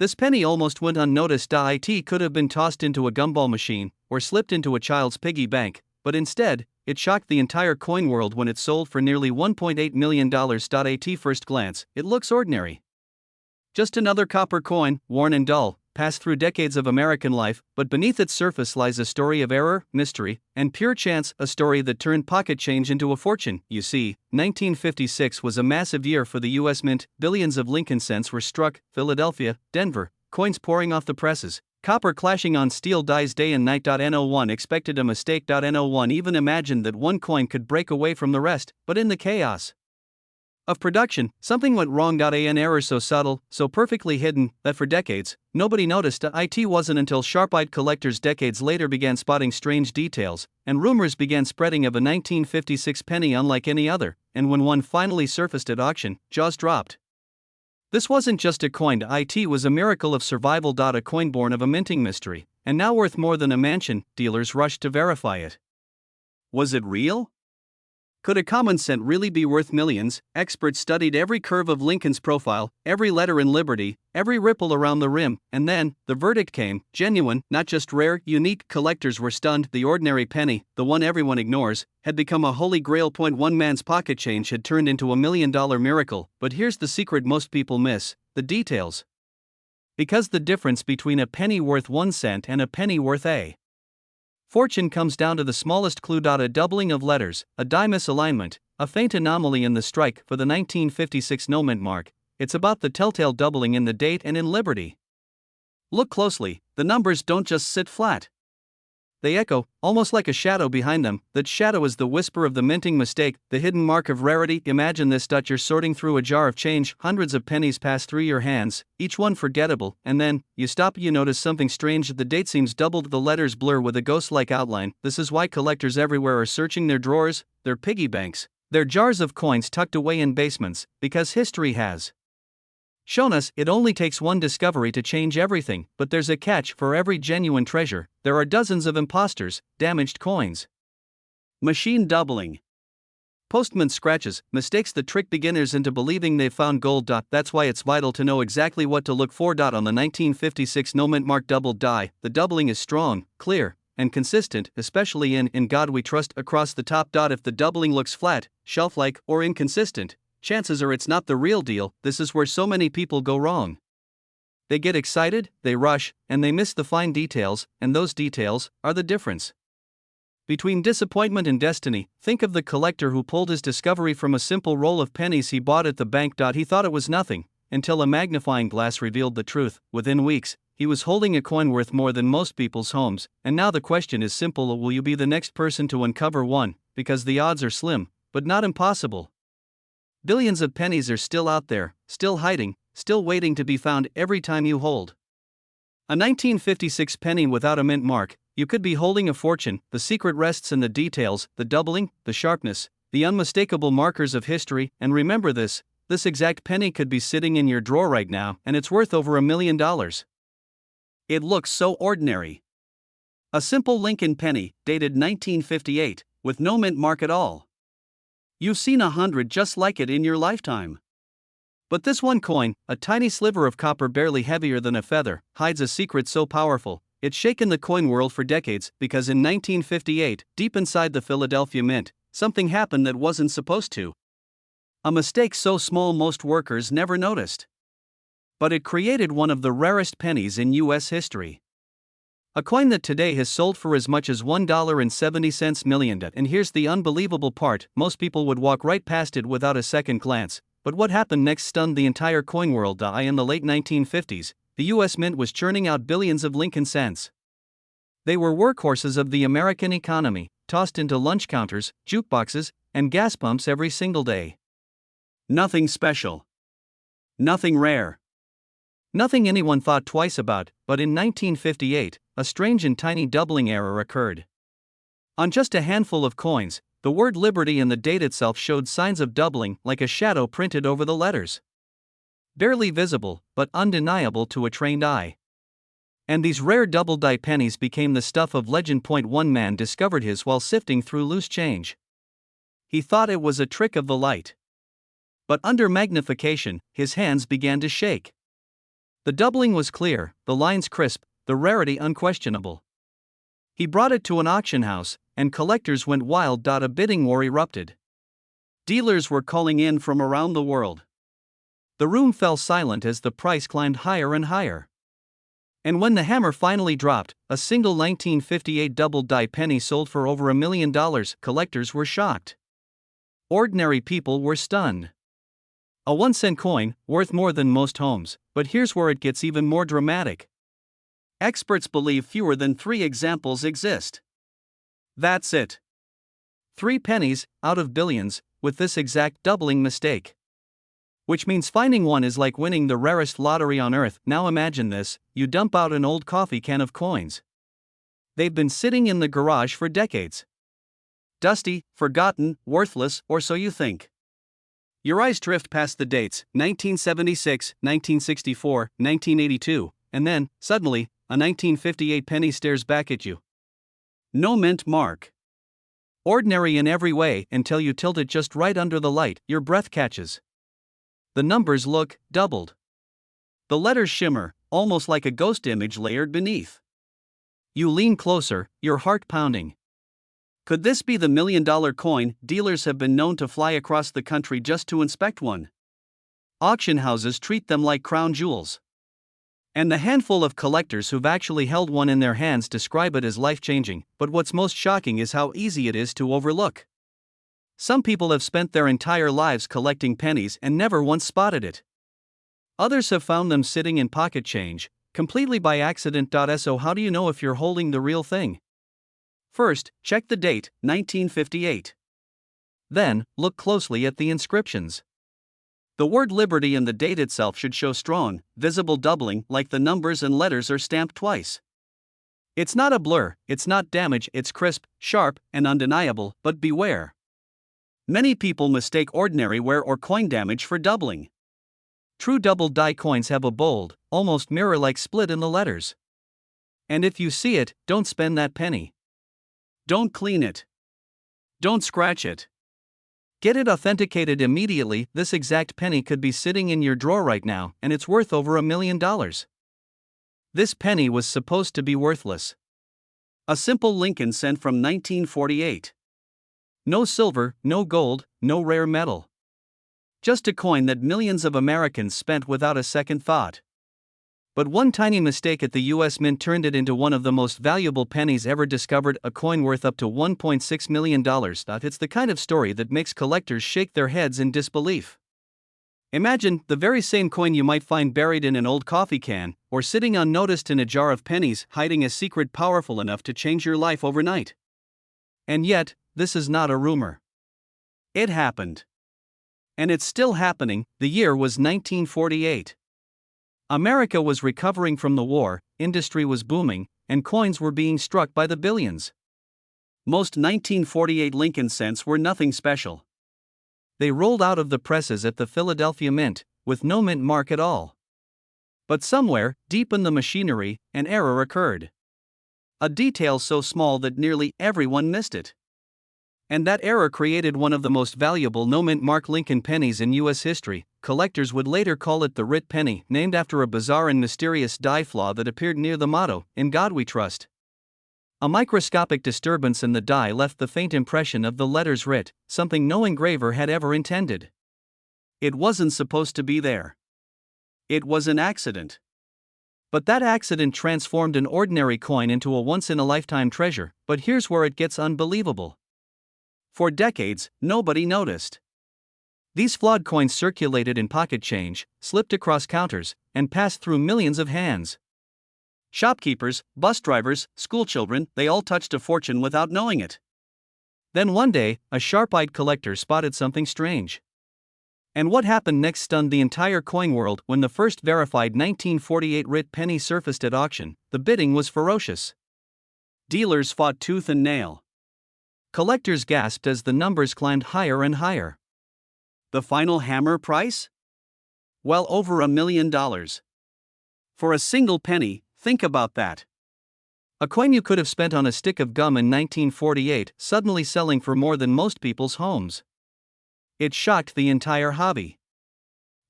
This penny almost went unnoticed. It could have been tossed into a gumball machine or slipped into a child's piggy bank, but instead, it shocked the entire coin world when it sold for nearly $1.8 million. At first glance, it looks ordinary. Just another copper coin, worn and dull, passed through decades of American life, but beneath its surface lies a story of error, mystery, and pure chance, a story that turned pocket change into a fortune. You see, 1956 was a massive year for the U.S. Mint. Billions of Lincoln cents were struck, Philadelphia, Denver, coins pouring off the presses, copper clashing on steel dies day and night. No one expected a mistake. No one even imagined that one coin could break away from the rest, but in the chaos of production, something went wrong. An error so subtle, so perfectly hidden, that for decades, nobody noticed. It wasn't until sharp-eyed collectors decades later began spotting strange details, and rumors began spreading of a 1956 penny unlike any other, and when one finally surfaced at auction, jaws dropped. This wasn't just a coin. It was a miracle of survival. A coin born of a minting mystery, and now worth more than a mansion. Dealers rushed to verify it. Was it real? Could a common cent really be worth millions? Experts studied every curve of Lincoln's profile, every letter in Liberty, every ripple around the rim, and then, the verdict came: genuine, not just rare, unique. Collectors were stunned. The ordinary penny, the one everyone ignores, had become a holy grail. One man's pocket change had turned into $1 million miracle. But here's the secret most people miss: the details. Because the difference between a penny worth 1 cent and a penny worth a fortune comes down to the smallest clue. A doubling of letters, a die misalignment, a faint anomaly in the strike for the 1956 no mint mark. It's about the telltale doubling in the date and in Liberty. Look closely, the numbers don't just sit flat. They echo, almost like a shadow behind them. That shadow is the whisper of the minting mistake, the hidden mark of rarity. Imagine this: you're sorting through a jar of change, hundreds of pennies pass through your hands, each one forgettable, and then, you stop. You notice something strange: the date seems doubled, the letters blur with a ghost-like outline. This is why collectors everywhere are searching their drawers, their piggy banks, their jars of coins tucked away in basements, because history has shown us it only takes one discovery to change everything. But there's a catch: for every genuine treasure, there are dozens of imposters, damaged coins, machine doubling, postman scratches, mistakes that trick beginners into believing they've found gold. That's why it's vital to know exactly what to look for. On the 1956 no mint mark doubled die, the doubling is strong, clear, and consistent, especially in God We Trust across the top. If the doubling looks flat, shelf-like, or inconsistent, chances are it's not the real deal. This is where so many people go wrong. They get excited, they rush, and they miss the fine details, and those details are the difference between disappointment and destiny. Think of the collector who pulled his discovery from a simple roll of pennies he bought at the bank. He thought it was nothing, until a magnifying glass revealed the truth. Within weeks, he was holding a coin worth more than most people's homes, and now the question is simple: will you be the next person to uncover one? Because the odds are slim, but not impossible. Billions of pennies are still out there, still hiding, still waiting to be found. Every time you hold a 1956 penny without a mint mark, you could be holding a fortune. The secret rests in the details, the doubling, the sharpness, the unmistakable markers of history. And remember this: this exact penny could be sitting in your drawer right now, and it's worth over $1 million. It looks so ordinary. A simple Lincoln penny, dated 1958, with no mint mark at all. You've seen 100 just like it in your lifetime. But this one coin, a tiny sliver of copper barely heavier than a feather, hides a secret so powerful, it's shaken the coin world for decades. Because in 1958, deep inside the Philadelphia Mint, something happened that wasn't supposed to. A mistake so small most workers never noticed. But it created one of the rarest pennies in U.S. history. A coin that today has sold for as much as $1.70 million. And here's the unbelievable part: most people would walk right past it without a second glance. But what happened next stunned the entire coin world. In the late 1950s, the U.S. Mint was churning out billions of Lincoln cents. They were workhorses of the American economy, tossed into lunch counters, jukeboxes, and gas pumps every single day. Nothing special. Nothing rare. Nothing anyone thought twice about. But in 1958, a strange and tiny doubling error occurred. On just a handful of coins, the word Liberty and the date itself showed signs of doubling, like a shadow printed over the letters. Barely visible, but undeniable to a trained eye. And these rare double-die pennies became the stuff of legend. One man discovered his while sifting through loose change. He thought it was a trick of the light. But under magnification, his hands began to shake. The doubling was clear, the lines crisp, the rarity unquestionable. He brought it to an auction house, and collectors went wild. A bidding war erupted. Dealers were calling in from around the world. The room fell silent as the price climbed higher and higher. And when the hammer finally dropped, a single 1958 double-die penny sold for over $1 million, collectors were shocked. Ordinary people were stunned. A 1-cent coin, worth more than most homes, but here's where it gets even more dramatic. Experts believe fewer than 3 examples exist. That's it. 3 pennies, out of billions, with this exact doubling mistake. Which means finding one is like winning the rarest lottery on earth. Now imagine this: you dump out an old coffee can of coins. They've been sitting in the garage for decades. Dusty, forgotten, worthless, or so you think. Your eyes drift past the dates, 1976, 1964, 1982, and then, suddenly, a 1958 penny stares back at you. No mint mark. Ordinary in every way until you tilt it just right under the light, your breath catches. The numbers look doubled. The letters shimmer, almost like a ghost image layered beneath. You lean closer, your heart pounding. Could this be the $1 million coin? Dealers have been known to fly across the country just to inspect one. Auction houses treat them like crown jewels. And the handful of collectors who've actually held one in their hands describe it as life-changing. But what's most shocking is how easy it is to overlook. Some people have spent their entire lives collecting pennies and never once spotted it. Others have found them sitting in pocket change, completely by accident. So how do you know if you're holding the real thing? First, check the date, 1958. Then, look closely at the inscriptions. The word liberty and the date itself should show strong, visible doubling, like the numbers and letters are stamped twice. It's not a blur, it's not damage, it's crisp, sharp, and undeniable. But beware. Many people mistake ordinary wear or coin damage for doubling. True double-die coins have a bold, almost mirror-like split in the letters. And if you see it, don't spend that penny. Don't clean it. Don't scratch it. Get it authenticated immediately. This exact penny could be sitting in your drawer right now, and it's worth over $1 million. This penny was supposed to be worthless. A simple Lincoln cent from 1948. No silver, no gold, no rare metal. Just a coin that millions of Americans spent without a second thought. But one tiny mistake at the U.S. Mint turned it into one of the most valuable pennies ever discovered, a coin worth up to $1.6 million. It's the kind of story that makes collectors shake their heads in disbelief. Imagine the very same coin you might find buried in an old coffee can, or sitting unnoticed in a jar of pennies, hiding a secret powerful enough to change your life overnight. And yet, this is not a rumor. It happened. And it's still happening. The year was 1948. America was recovering from the war, industry was booming, and coins were being struck by the billions. Most 1948 Lincoln cents were nothing special. They rolled out of the presses at the Philadelphia Mint, with no mint mark at all. But somewhere, deep in the machinery, an error occurred. A detail so small that nearly everyone missed it. And that error created one of the most valuable no-mint mark Lincoln pennies in U.S. history. Collectors would later call it the Writ penny, named after a bizarre and mysterious die flaw that appeared near the motto, "In God We Trust." A microscopic disturbance in the die left the faint impression of the letters Writ, something no engraver had ever intended. It wasn't supposed to be there. It was an accident. But that accident transformed an ordinary coin into a once-in-a-lifetime treasure. But here's where it gets unbelievable. For decades, nobody noticed. These flawed coins circulated in pocket change, slipped across counters, and passed through millions of hands. Shopkeepers, bus drivers, schoolchildren, they all touched a fortune without knowing it. Then one day, a sharp-eyed collector spotted something strange. And what happened next stunned the entire coin world. When the first verified 1948 Writ penny surfaced at auction, the bidding was ferocious. Dealers fought tooth and nail. Collectors gasped as the numbers climbed higher and higher. The final hammer price? Well over $1 million. For a single penny, think about that. A coin you could have spent on a stick of gum in 1948, suddenly selling for more than most people's homes. It shocked the entire hobby.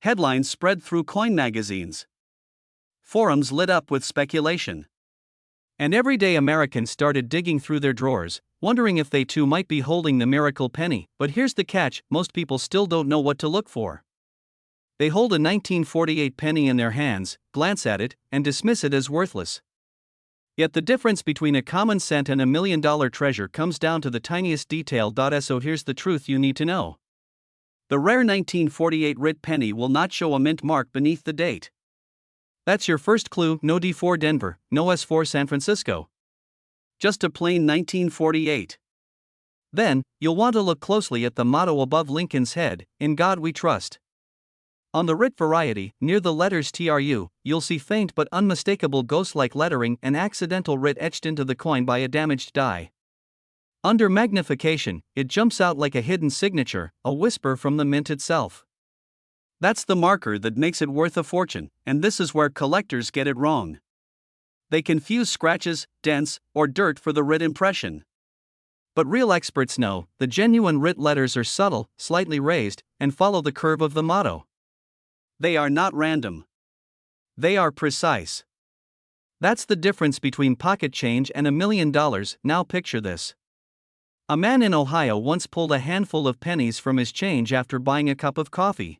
Headlines spread through coin magazines. Forums lit up with speculation. And everyday Americans started digging through their drawers, wondering if they too might be holding the miracle penny. But here's the catch: most people still don't know what to look for. They hold a 1948 penny in their hands, glance at it, and dismiss it as worthless. Yet the difference between a common cent and $1 million treasure comes down to the tiniest detail. So here's the truth you need to know. The rare 1948 writ penny will not show a mint mark beneath the date. That's your first clue: no D for Denver, no S for San Francisco. Just a plain 1948. Then, you'll want to look closely at the motto above Lincoln's head, "In God We Trust." On the writ variety, near the letters TRU, you'll see faint but unmistakable ghost-like lettering, an accidental writ etched into the coin by a damaged die. Under magnification, it jumps out like a hidden signature, a whisper from the mint itself. That's the marker that makes it worth a fortune, and this is where collectors get it wrong. They confuse scratches, dents, or dirt for the writ impression. But real experts know the genuine writ letters are subtle, slightly raised, and follow the curve of the motto. They are not random. They are precise. That's the difference between pocket change and $1 million. Now picture this. A man in Ohio once pulled a handful of pennies from his change after buying a cup of coffee.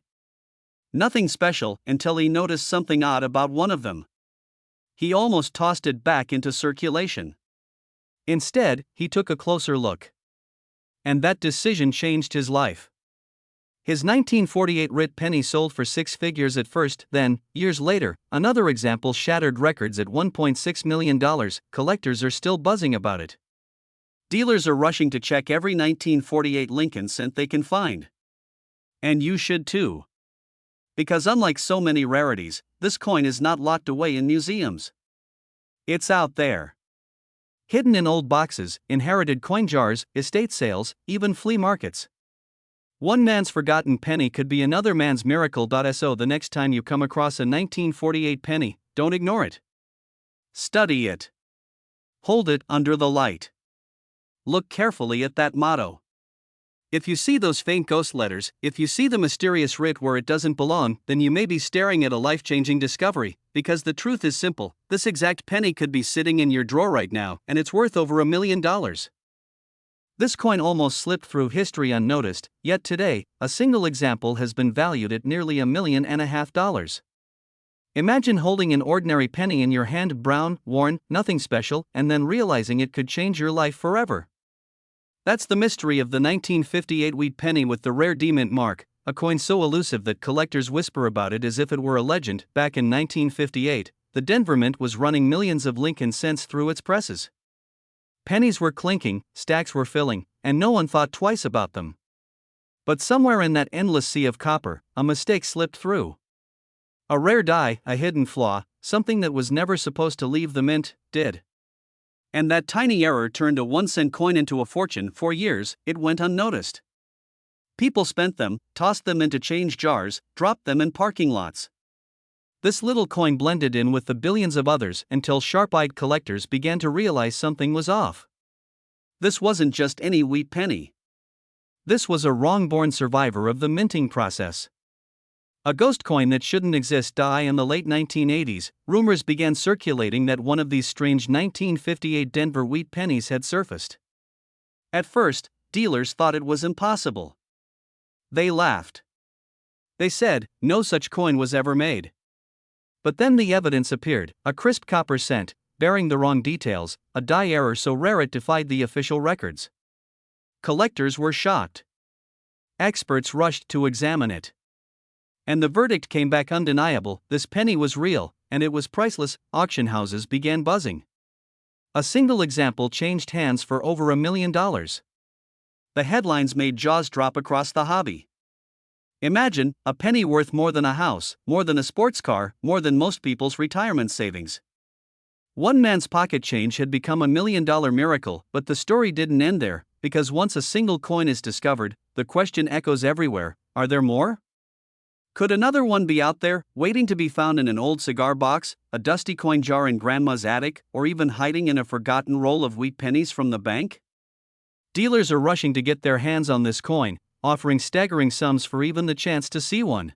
Nothing special until he noticed something odd about one of them. He almost tossed it back into circulation. Instead, he took a closer look. And that decision changed his life. His 1948 writ penny sold for six figures at first, then, years later, another example shattered records at $1.6 million. Collectors are still buzzing about it. Dealers are rushing to check every 1948 Lincoln cent they can find. And you should too. Because unlike so many rarities, this coin is not locked away in museums. It's out there. Hidden in old boxes, inherited coin jars, estate sales, even flea markets. One man's forgotten penny could be another man's miracle. So the next time you come across a 1948 penny, don't ignore it. Study it. Hold it under the light. Look carefully at that motto. If you see those faint ghost letters, if you see the mysterious writ where it doesn't belong, then you may be staring at a life-changing discovery, because the truth is simple: this exact penny could be sitting in your drawer right now, and it's worth over $1 million. This coin almost slipped through history unnoticed, yet today, a single example has been valued at nearly $1.5 million. Imagine holding an ordinary penny in your hand, brown, worn, nothing special, and then realizing it could change your life forever. That's the mystery of the 1958 wheat penny with the rare D-mint mark, a coin so elusive that collectors whisper about it as if it were a legend. Back in 1958, the Denver Mint was running millions of Lincoln cents through its presses. Pennies were clinking, stacks were filling, and no one thought twice about them. But somewhere in that endless sea of copper, a mistake slipped through. A rare die, a hidden flaw, something that was never supposed to leave the mint, did. And that tiny error turned a 1-cent coin into a fortune. For years, it went unnoticed. People spent them, tossed them into change jars, dropped them in parking lots. This little coin blended in with the billions of others until sharp-eyed collectors began to realize something was off. This wasn't just any wheat penny. This was a wrong-born survivor of the minting process. A ghost coin that shouldn't exist. In the late 1980s, rumors began circulating that one of these strange 1958 Denver wheat pennies had surfaced. At first, dealers thought it was impossible. They laughed. They said, no such coin was ever made. But then the evidence appeared: a crisp copper cent, bearing the wrong details, a die error so rare it defied the official records. Collectors were shocked. Experts rushed to examine it. And the verdict came back undeniable: this penny was real, and it was priceless. Auction houses began buzzing. A single example changed hands for over $1 million. The headlines made jaws drop across the hobby. Imagine, a penny worth more than a house, more than a sports car, more than most people's retirement savings. One man's pocket change had become $1 million miracle. But the story didn't end there, because once a single coin is discovered, the question echoes everywhere: are there more? Could another one be out there, waiting to be found in an old cigar box, a dusty coin jar in grandma's attic, or even hiding in a forgotten roll of wheat pennies from the bank? Dealers are rushing to get their hands on this coin, offering staggering sums for even the chance to see one.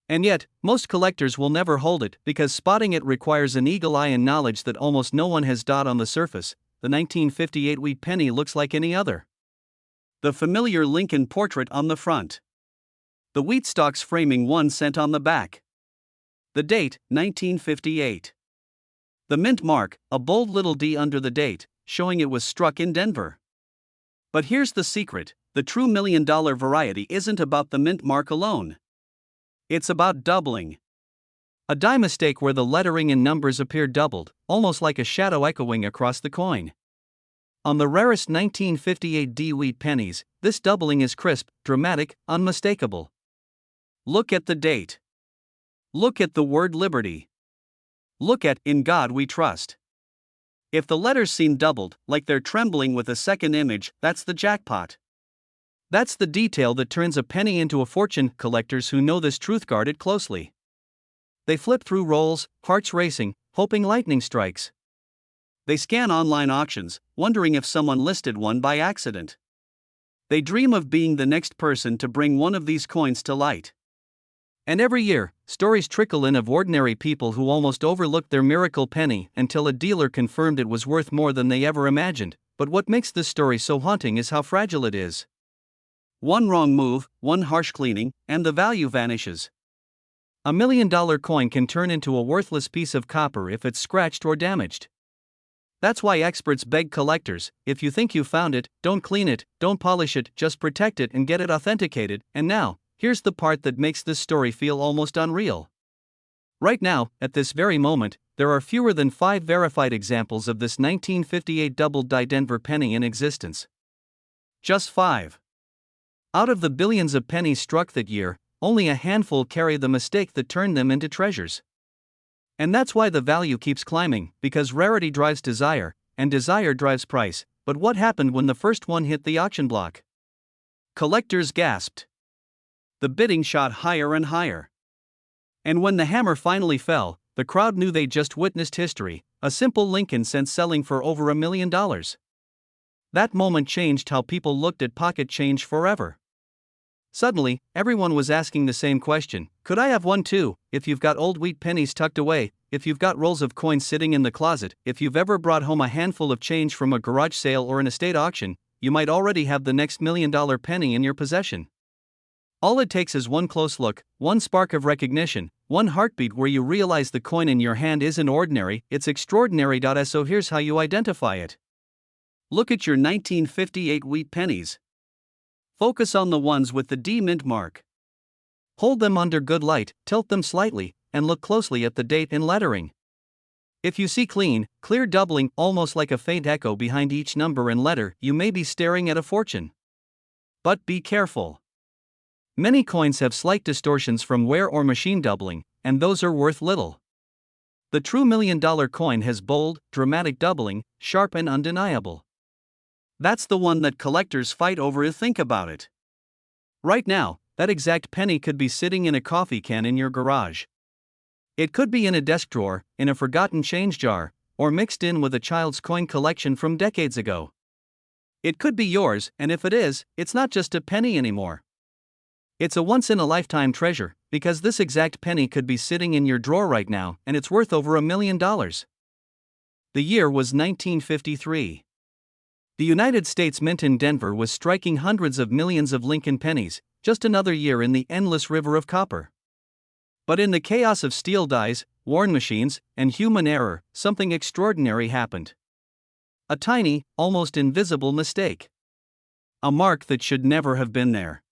And yet, most collectors will never hold it because spotting it requires an eagle eye and knowledge that almost no one has. On the surface, the 1958 wheat penny looks like any other. The familiar Lincoln portrait on the front. The wheat stalks framing 1 cent on the back. The date, 1958. The mint mark, a bold little D under the date, showing it was struck in Denver. But here's the secret: the true $1 million variety isn't about the mint mark alone. It's about doubling. A die mistake where the lettering and numbers appear doubled, almost like a shadow echoing across the coin. On the rarest 1958 D wheat pennies, this doubling is crisp, dramatic, unmistakable. Look at the date. Look at the word liberty. Look at "In God We Trust." If the letters seem doubled, like they're trembling with a second image, that's the jackpot. That's the detail that turns a penny into a fortune. Collectors who know this truth guard it closely. They flip through rolls, hearts racing, hoping lightning strikes. They scan online auctions, wondering if someone listed one by accident. They dream of being the next person to bring one of these coins to light. And every year, stories trickle in of ordinary people who almost overlooked their miracle penny until a dealer confirmed it was worth more than they ever imagined. But what makes this story so haunting is how fragile it is. One wrong move, one harsh cleaning, and the value vanishes. A $1 million coin can turn into a worthless piece of copper if it's scratched or damaged. That's why experts beg collectors: if you think you found it, don't clean it, don't polish it, just protect it and get it authenticated. And now, here's the part that makes this story feel almost unreal. Right now, at this very moment, there are fewer than 5 verified examples of this 1958 doubled die Denver penny in existence. Just 5. Out of the billions of pennies struck that year, only a handful carry the mistake that turned them into treasures. And that's why the value keeps climbing, because rarity drives desire, and desire drives price. But what happened when the first one hit the auction block? Collectors gasped. The bidding shot higher and higher. And when the hammer finally fell, the crowd knew they'd just witnessed history: a simple Lincoln cent selling for over $1 million. That moment changed how people looked at pocket change forever. Suddenly, everyone was asking the same question: could I have one too? If you've got old wheat pennies tucked away, if you've got rolls of coins sitting in the closet, if you've ever brought home a handful of change from a garage sale or an estate auction, you might already have the next $1 million penny in your possession. All it takes is one close look, one spark of recognition, one heartbeat where you realize the coin in your hand isn't ordinary, it's extraordinary. So here's how you identify it. Look at your 1958 wheat pennies. Focus on the ones with the D mint mark. Hold them under good light, tilt them slightly, and look closely at the date and lettering. If you see clean, clear doubling, almost like a faint echo behind each number and letter, you may be staring at a fortune. But be careful. Many coins have slight distortions from wear or machine doubling, and those are worth little. The true $1 million coin has bold, dramatic doubling, sharp and undeniable. That's the one that collectors fight over. Think about it. Right now, that exact penny could be sitting in a coffee can in your garage. It could be in a desk drawer, in a forgotten change jar, or mixed in with a child's coin collection from decades ago. It could be yours, and if it is, it's not just a penny anymore. It's a once-in-a-lifetime treasure, because this exact penny could be sitting in your drawer right now, and it's worth over $1 million. The year was 1953. The United States Mint in Denver was striking hundreds of millions of Lincoln pennies, just another year in the endless river of copper. But in the chaos of steel dies, worn machines, and human error, something extraordinary happened. A tiny, almost invisible mistake. A mark that should never have been there.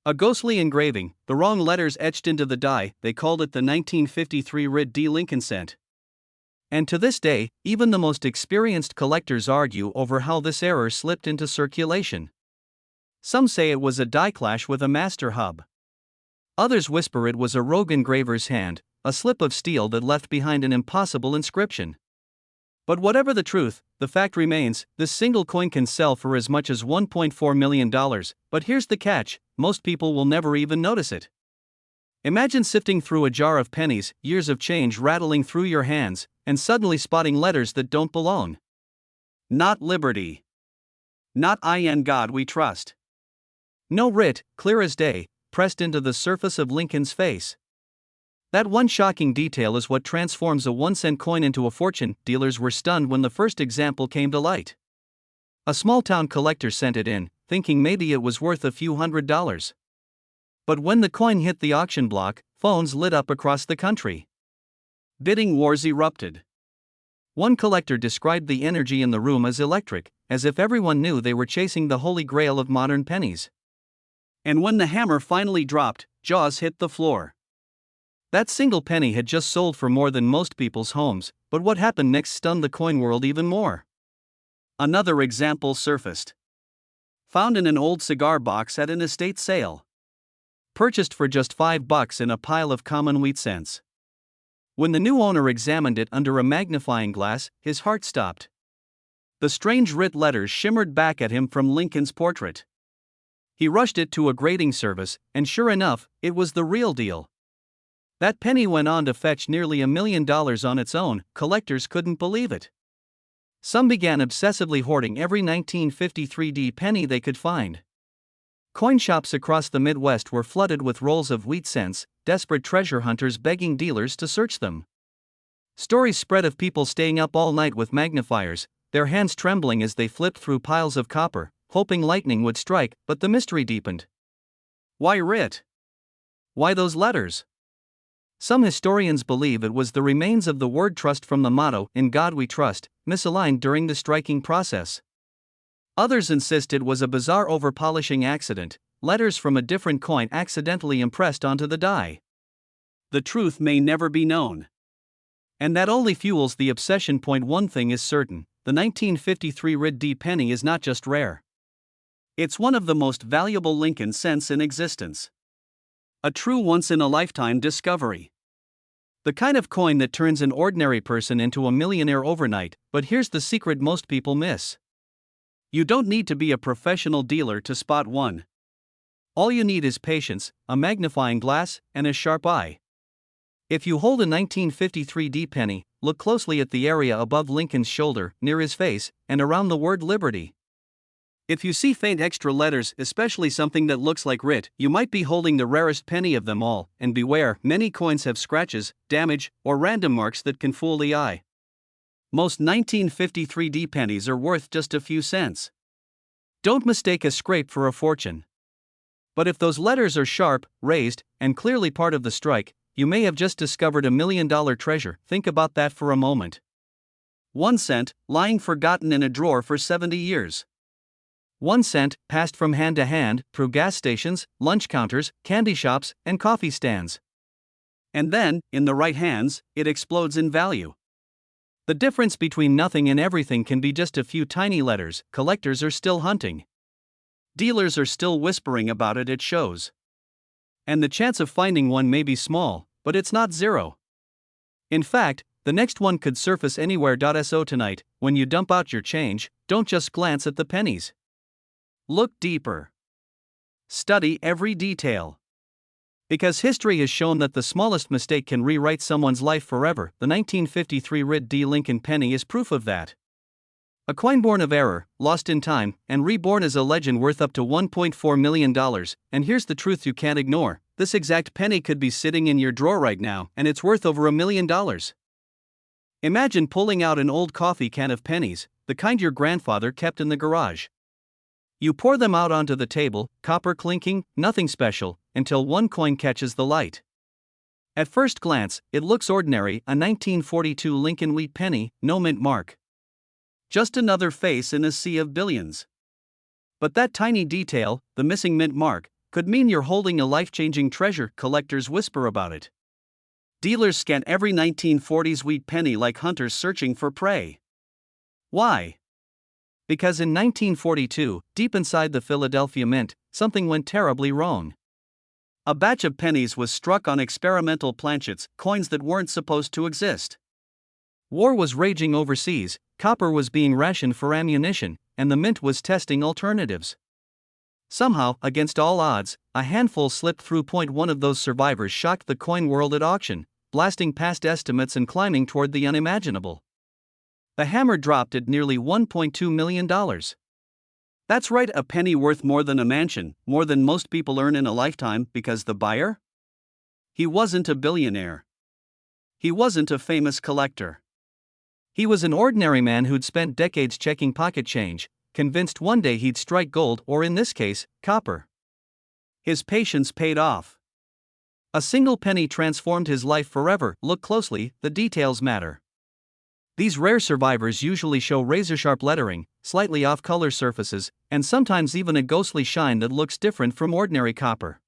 A ghostly engraving, the wrong letters etched into the die. They called it the 1953 Red D Lincoln cent. And to this day, even the most experienced collectors argue over how this error slipped into circulation. Some say it was a die clash with a master hub. Others whisper it was a rogue engraver's hand, a slip of steel that left behind an impossible inscription. But whatever the truth, the fact remains: this single coin can sell for as much as $1.4 million. But here's the catch: most people will never even notice it. Imagine sifting through a jar of pennies, years of change rattling through your hands, and suddenly spotting letters that don't belong. Not Liberty. Not "In God We Trust." No writ, clear as day, pressed into the surface of Lincoln's face. That one shocking detail is what transforms a 1-cent coin into a fortune. Dealers were stunned when the first example came to light. A small-town collector sent it in, thinking maybe it was worth a few $100s. But when the coin hit the auction block, phones lit up across the country. Bidding wars erupted. One collector described the energy in the room as electric, as if everyone knew they were chasing the holy grail of modern pennies. And when the hammer finally dropped, jaws hit the floor. That single penny had just sold for more than most people's homes, but what happened next stunned the coin world even more. Another example surfaced. Found in an old cigar box at an estate sale. Purchased for just $5 in a pile of common wheat cents. When the new owner examined it under a magnifying glass, his heart stopped. The strange writ letters shimmered back at him from Lincoln's portrait. He rushed it to a grading service, and sure enough, it was the real deal. That penny went on to fetch nearly $1 million on its own. Collectors couldn't believe it. Some began obsessively hoarding every 1953 penny they could find. Coin shops across the Midwest were flooded with rolls of wheat cents, desperate treasure hunters begging dealers to search them. Stories spread of people staying up all night with magnifiers, their hands trembling as they flipped through piles of copper, hoping lightning would strike, but the mystery deepened. Why writ? Why those letters? Some historians believe it was the remains of the word trust from the motto, "In God We Trust," misaligned during the striking process. Others insist it was a bizarre overpolishing accident, letters from a different coin accidentally impressed onto the die. The truth may never be known. And that only fuels the obsession. One thing is certain, the 1953 Rid D penny is not just rare. It's one of the most valuable Lincoln cents in existence. A true once-in-a-lifetime discovery. The kind of coin that turns an ordinary person into a millionaire overnight. But here's the secret most people miss. You don't need to be a professional dealer to spot one. All you need is patience, a magnifying glass, and a sharp eye. If you hold a 1953 penny, look closely at the area above Lincoln's shoulder, near his face, and around the word Liberty. If you see faint extra letters, especially something that looks like writ, you might be holding the rarest penny of them all, and beware, many coins have scratches, damage, or random marks that can fool the eye. Most 1953 pennies are worth just a few cents. Don't mistake a scrape for a fortune. But if those letters are sharp, raised, and clearly part of the strike, you may have just discovered $1 million treasure. Think about that for a moment. 1 cent, lying forgotten in a drawer for 70 years. 1 cent, passed from hand to hand, through gas stations, lunch counters, candy shops, and coffee stands. And then, in the right hands, it explodes in value. The difference between nothing and everything can be just a few tiny letters. Collectors are still hunting. Dealers are still whispering about it at shows. And the chance of finding one may be small, but it's not zero. In fact, the next one could surface anywhere. So tonight, when you dump out your change, don't just glance at the pennies. Look deeper. Study every detail. Because history has shown that the smallest mistake can rewrite someone's life forever. The 1953 Rid D Lincoln penny is proof of that. A coin born of error, lost in time, and reborn as a legend worth up to $1.4 million. And here's the truth you can't ignore: this exact penny could be sitting in your drawer right now, and it's worth over $1 million. Imagine pulling out an old coffee can of pennies, the kind your grandfather kept in the garage. You pour them out onto the table, copper clinking, nothing special, until one coin catches the light. At first glance, it looks ordinary, a 1942 Lincoln wheat penny, no mint mark. Just another face in a sea of billions. But that tiny detail, the missing mint mark, could mean you're holding a life-changing treasure. Collectors whisper about it. Dealers scan every 1940s wheat penny like hunters searching for prey. Why? Because in 1942, deep inside the Philadelphia Mint, something went terribly wrong. A batch of pennies was struck on experimental planchets, coins that weren't supposed to exist. War was raging overseas, copper was being rationed for ammunition, and the mint was testing alternatives. Somehow, against all odds, a handful slipped through. One of those survivors shocked the coin world at auction, blasting past estimates and climbing toward the unimaginable. The hammer dropped at nearly $1.2 million. That's right, a penny worth more than a mansion, more than most people earn in a lifetime. Because the buyer? He wasn't a billionaire. He wasn't a famous collector. He was an ordinary man who'd spent decades checking pocket change, convinced one day he'd strike gold, or in this case, copper. His patience paid off. A single penny transformed his life forever. Look closely, the details matter. These rare survivors usually show razor-sharp lettering, slightly off-color surfaces, and sometimes even a ghostly shine that looks different from ordinary copper.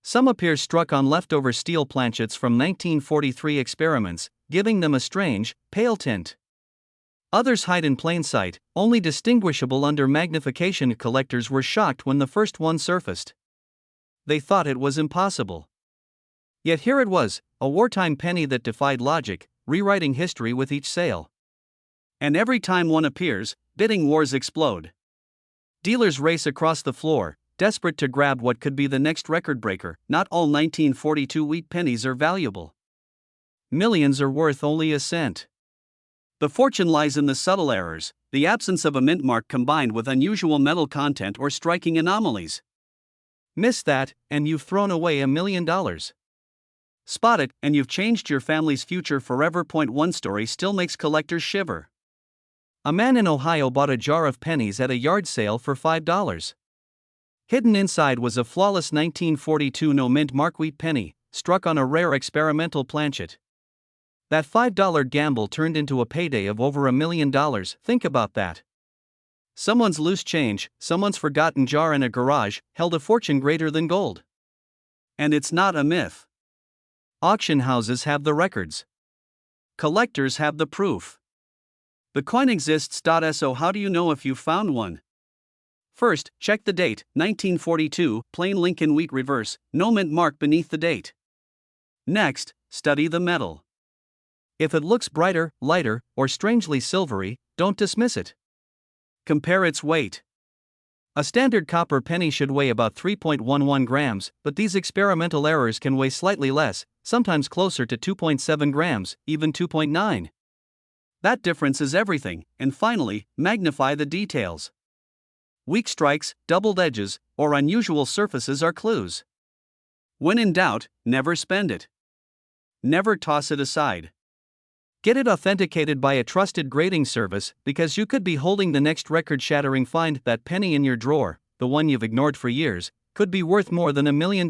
Some appear struck on leftover steel planchets from 1943 experiments, giving them a strange, pale tint. Others hide in plain sight, only distinguishable under magnification. Collectors were shocked when the first one surfaced. They thought it was impossible. Yet here it was, a wartime penny that defied logic, rewriting history with each sale. And every time one appears, bidding wars explode. Dealers race across the floor, desperate to grab what could be the next record breaker. Not all 1942 wheat pennies are valuable. Millions are worth only a cent. The fortune lies in the subtle errors, the absence of a mint mark combined with unusual metal content or striking anomalies. Miss that, and you've thrown away $1 million. Spot it, and you've changed your family's future forever. One story still makes collectors shiver. A man in Ohio bought a jar of pennies at a yard sale for $5. Hidden inside was a flawless 1942 no-mint mark wheat penny, struck on a rare experimental planchet. That $5 gamble turned into a payday of over $1 million. Think about that. Someone's loose change, someone's forgotten jar in a garage, held a fortune greater than gold. And it's not a myth. Auction houses have the records. Collectors have the proof. The coin exists. So how do you know if you found one? First, check the date, 1942, plain Lincoln wheat reverse, no mint mark beneath the date. Next, study the metal. If it looks brighter, lighter, or strangely silvery, don't dismiss it. Compare its weight. A standard copper penny should weigh about 3.11 grams, but these experimental errors can weigh slightly less, sometimes closer to 2.7 grams, even 2.9. That difference is everything. And finally, magnify the details. Weak strikes, doubled edges, or unusual surfaces are clues. When in doubt, never spend it. Never toss it aside. Get it authenticated by a trusted grading service, because you could be holding the next record-shattering find. That penny in your drawer, the one you've ignored for years, could be worth more than $1 million.